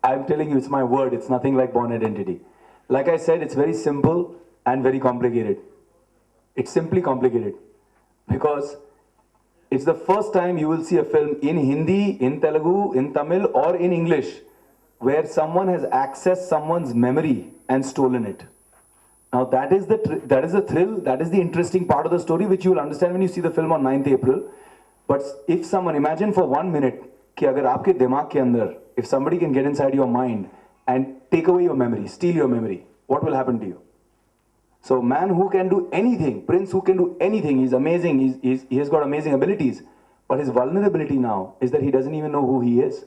I'm telling you, it's my word. It's nothing like Born Identity. Like I said, it's very simple and very complicated. It's simply complicated because it's the first time you will see a film in Hindi, in Telugu, in Tamil, or in English where someone has accessed someone's memory and stolen it. Now that is the thrill, that is the interesting part of the story, which you will understand when you see the film on 9th April. But if someone, imagine for 1 minute, कि अगर आपके दिमाग के अंदर, if somebody can get inside your mind and take away your memory, steal your memory, what will happen to you? So man who can do anything, Prince who can do anything, he's amazing, he has got amazing abilities. But his vulnerability now is that he doesn't even know who he is.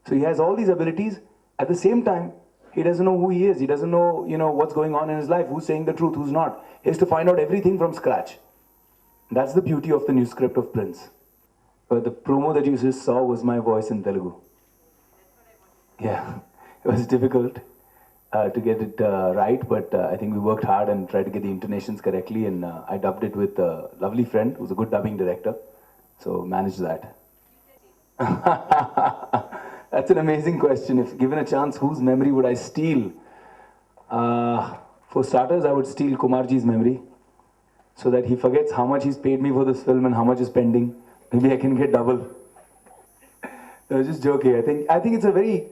So he has all these abilities, at the same time, he doesn't know who he is. He doesn't know, what's going on in his life, who's saying the truth, who's not. He has to find out everything from scratch. That's the beauty of the new script of Prince. But the promo that you just saw was my voice in Telugu. Yeah, it was difficult to get it right, but I think we worked hard and tried to get the intonations correctly, and I dubbed it with a lovely friend who's a good dubbing director, so managed that. That's an amazing question. If given a chance, whose memory would I steal? For starters, I would steal Kumarji's memory so that he forgets how much he's paid me for this film and how much is pending. Maybe I can get double. No, just joking. I think it's a very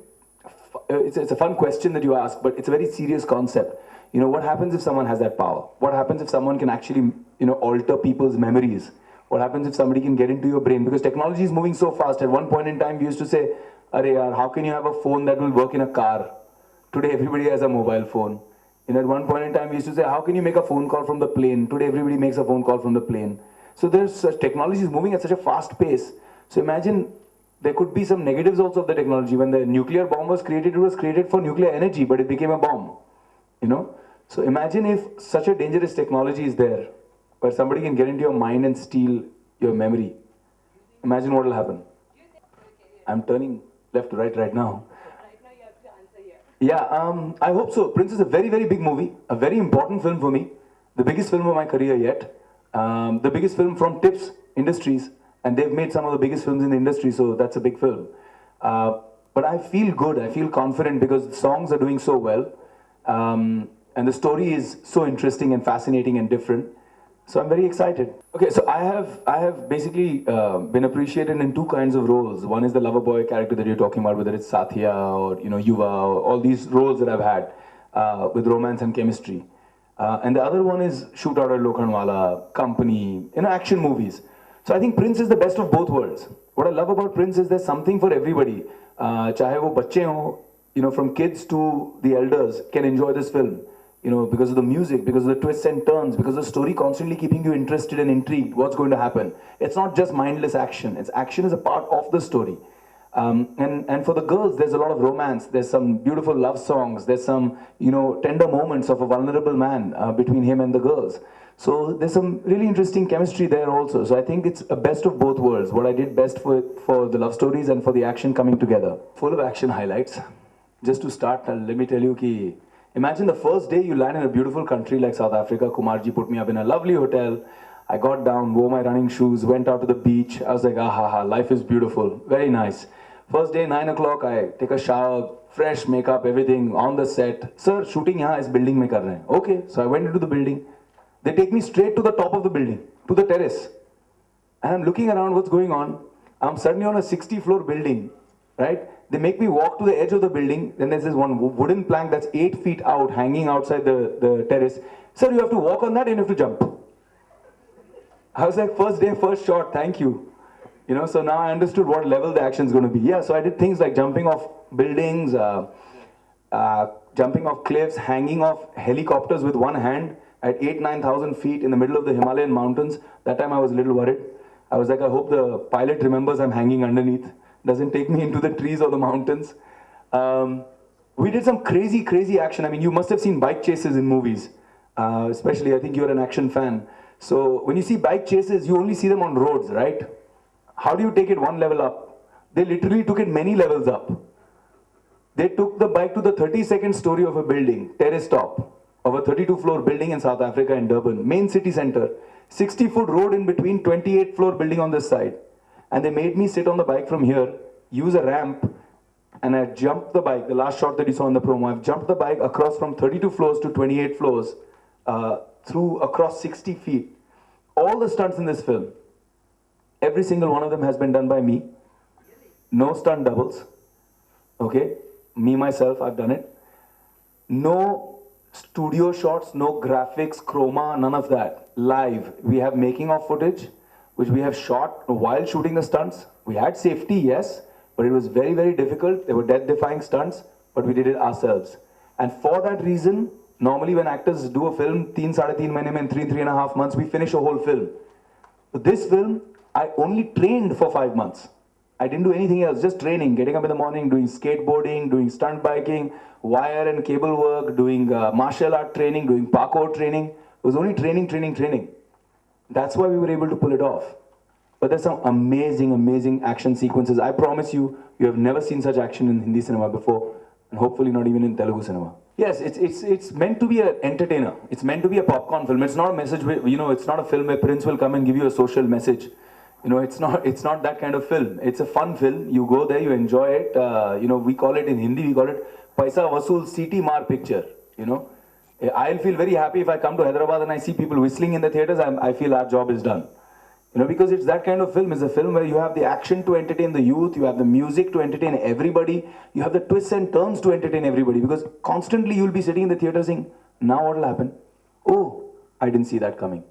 it's a fun question that you ask, but it's a very serious concept. What happens if someone has that power? What happens if someone can actually alter people's memories? What happens if somebody can get into your brain? Because technology is moving so fast. At one point in time, we used to say, "Arey yaar, how can you have a phone that will work in a car?" Today, everybody has a mobile phone. At one point in time, we used to say, "How can you make a phone call from the plane?" Today, everybody makes a phone call from the plane. So technology is moving at such a fast pace. So imagine there could be some negatives also of the technology. When the nuclear bomb was created, it was created for nuclear energy, but it became a bomb. So imagine if such a dangerous technology is there, where somebody can get into your mind and steal your memory. Imagine what will happen. I'm turning left to right now. Yeah, I hope so. Prince is a very, very big movie, a very important film for me, the biggest film of my career yet, the biggest film from Tips Industries, and they've made some of the biggest films in the industry, so that's a big film. But I feel good, I feel confident because the songs are doing so well, and the story is so interesting and fascinating and different. So I'm very excited. Okay, so I have basically been appreciated in two kinds of roles. One is the lover boy character that you're talking about, whether it's Satya or Yuva, or all these roles that I've had with romance and chemistry. And the other one is Shoot Out at Lokhandwala, Company, action movies. So I think Prince is the best of both worlds. What I love about Prince is there's something for everybody. Chahe wo bacche ho, from kids to the elders can enjoy this film. Because of the music, because of the twists and turns, because of the story constantly keeping you interested and intrigued, what's going to happen. It's not just mindless action. Action is a part of the story. And for the girls, there's a lot of romance. There's some beautiful love songs. There's some, tender moments of a vulnerable man between him and the girls. So there's some really interesting chemistry there also. So I think it's a best of both worlds. What I did best for the love stories and for the action coming together. Full of action highlights. Just to start, let me tell you ki, imagine the first day you land in a beautiful country like South Africa. Kumarji put me up in a lovely hotel. I got down, wore my running shoes, went out to the beach. I was like, life is beautiful. Very nice. First day, 9 o'clock, I take a shower, fresh makeup, everything on the set. Sir, shooting yahan is building mein kar rahe hain. Okay, so I went into the building. They take me straight to the top of the building, to the terrace. And I'm looking around what's going on. I'm suddenly on a 60-floor building, right? They make me walk to the edge of the building. Then there's this one wooden plank that's 8 feet out, hanging outside the terrace. Sir, you have to walk on that and you have to jump. I was like, first day, first shot, thank you. So now I understood what level the action is going to be. Yeah, so I did things like jumping off buildings, jumping off cliffs, hanging off helicopters with one hand at 9,000 feet in the middle of the Himalayan mountains. That time I was a little worried. I was like, I hope the pilot remembers I'm hanging underneath. Doesn't take me into the trees or the mountains. We did some crazy action. I mean, you must have seen bike chases in movies. Especially, I think you're an action fan. So when you see bike chases, you only see them on roads, right? How do you take it one level up? They literally took it many levels up. They took the bike to the 32nd story of a building, terrace top, of a 32-floor building in South Africa in Durban, main city center. 60-foot road in between, 28-floor building on this side. And they made me sit on the bike from here, use a ramp, and I jumped the bike, the last shot that you saw in the promo, I've jumped the bike across from 32 floors to 28 floors, through across 60 feet. All the stunts in this film, every single one of them has been done by me. No stunt doubles. Okay? Me, myself, I've done it. No studio shots, no graphics, chroma, none of that. Live. We have making of footage, which we have shot while shooting the stunts. We had safety, yes, but it was very, very difficult. They were death-defying stunts, but we did it ourselves. And for that reason, normally when actors do a film, 3 mahine mein, 3.5 months, we finish a whole film. So this film, I only trained for 5 months. I didn't do anything else, just training, getting up in the morning, doing skateboarding, doing stunt biking, wire and cable work, doing martial art training, doing parkour training. It was only training, training, training. That's why we were able to pull it off. But there's some amazing, amazing action sequences. I promise you, you have never seen such action in Hindi cinema before, and hopefully not even in Telugu cinema. Yes, it's meant to be an entertainer. It's meant to be a popcorn film. It's not a message where, it's not a film where Prince will come and give you a social message. It's not that kind of film. It's a fun film. You go there, you enjoy it. We call it in Hindi, we call it Paisa Vasool City Mar picture. I'll feel very happy if I come to Hyderabad and I see people whistling in the theaters. I feel our job is done. Because it's that kind of film. It's a film where you have the action to entertain the youth, you have the music to entertain everybody, you have the twists and turns to entertain everybody. Because constantly you'll be sitting in the theater saying, now what will happen? Oh, I didn't see that coming.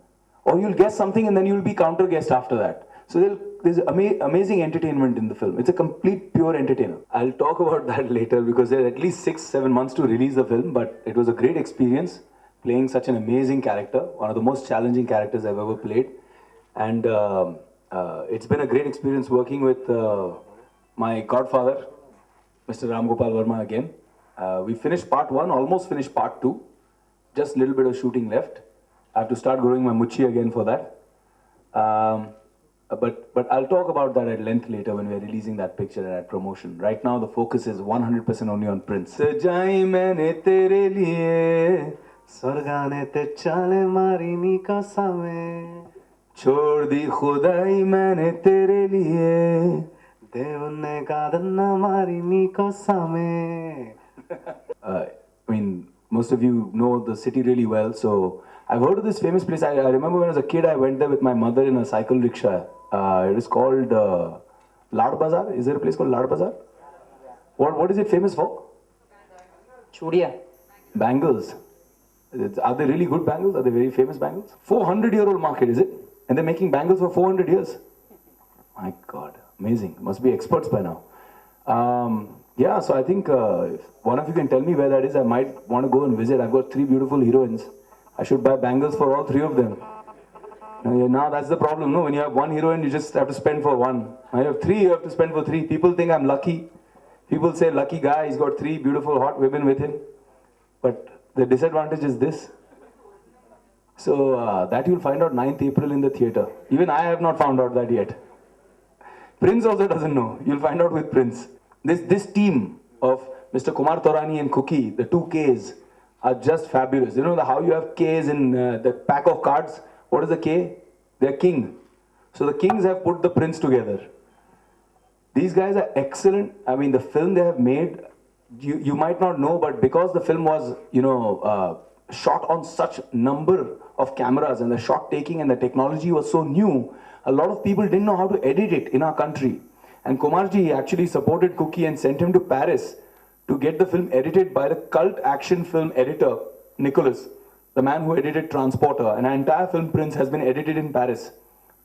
Or you'll guess something and then you'll be counter guessed after that. So there's amazing entertainment in the film. It's a complete pure entertainer. I'll talk about that later because there are at least 6-7 months to release the film, but it was a great experience playing such an amazing character, one of the most challenging characters I've ever played. And it's been a great experience working with my godfather, Mr. Ram Gopal Verma again. We finished part 1, almost finished part 2. Just a little bit of shooting left. I have to start growing my muchi again for that. But I'll talk about that at length later when we're releasing that picture and at promotion. Right now the focus is 100% only on Prince. Sajai maine tere liye swargane te chale marini kasame छोड़ दी खुदाई मैंने तेरे लिए देव ने कादना मारी नी कसमे. I mean, most of you know the city really well, so I've heard of this famous place. I remember when I was a kid, I went there with my mother in a cycle rickshaw. It is called Lad Bazaar. Is there a place called Lad Bazaar? What is it famous for? Chudiya. Bangles. Are they really good bangles? Are they very famous bangles? 400-year-old market, is it? And they're making bangles for 400 years. My God, amazing. Must be experts by now. Yeah, so I think if one of you can tell me where that is, I might want to go and visit. I've got 3 beautiful heroines. I should buy bangles for all 3 of them. Now that's the problem, no? When you have 1 heroine, you just have to spend for 1. I have 3, you have to spend for 3. People think I'm lucky. People say, lucky guy, he's got 3 beautiful hot women with him. But the disadvantage is this. So that you'll find out 9th April in the theatre. Even I have not found out that yet. Prince also doesn't know. You'll find out with Prince. This team of Mr. Kumar Taurani and Cookie, the 2 Ks, are just fabulous. How you have Ks in the pack of cards? What is the K? They're king. So the kings have put the Prince together. These guys are excellent. I mean, the film they have made, you might not know, but because the film was, shot on such number of cameras and the shot taking and the technology was so new, a lot of people didn't know how to edit it in our country. And Kumarji actually supported Cookie and sent him to Paris to get the film edited by the cult action film editor, Nicholas, the man who edited Transporter. And our entire film Prince has been edited in Paris.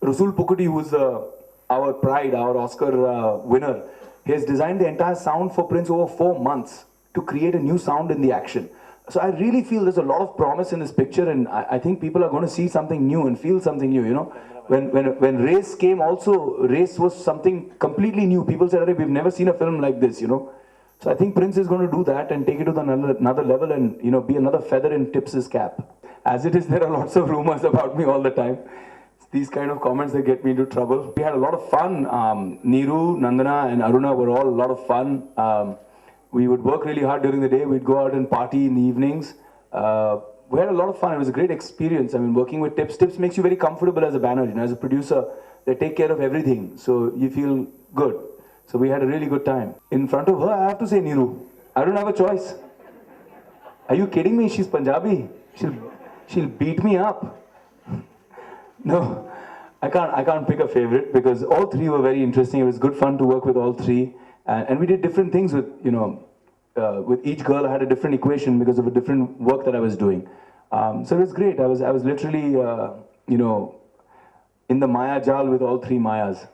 Rasool Pukudi, who's our pride, our Oscar winner, he has designed the entire sound for Prince over 4 months to create a new sound in the action. So I really feel there's a lot of promise in this picture, and I think people are going to see something new and feel something new, When Race came also, Race was something completely new. People said, we've never seen a film like this, So I think Prince is going to do that and take it to another level and, be another feather in Tips's cap. As it is, there are lots of rumors about me all the time. It's these kind of comments that get me into trouble. We had a lot of fun. Neeru, Nandana and Aruna were all a lot of fun. We would work really hard during the day. We'd go out and party in the evenings. We had a lot of fun. It was a great experience. I mean, working with Tips. Tips makes you very comfortable as a banner. As a producer, they take care of everything. So you feel good. So we had a really good time. In front of her, I have to say Neeru. I don't have a choice. Are you kidding me? She's Punjabi. She'll beat me up. No, I can't pick a favorite because all three were very interesting. It was good fun to work with all three, and we did different things with with each girl. I had a different equation because of a different work that I was doing. So it was great. I was literally in the Maya Jal with all three Mayas.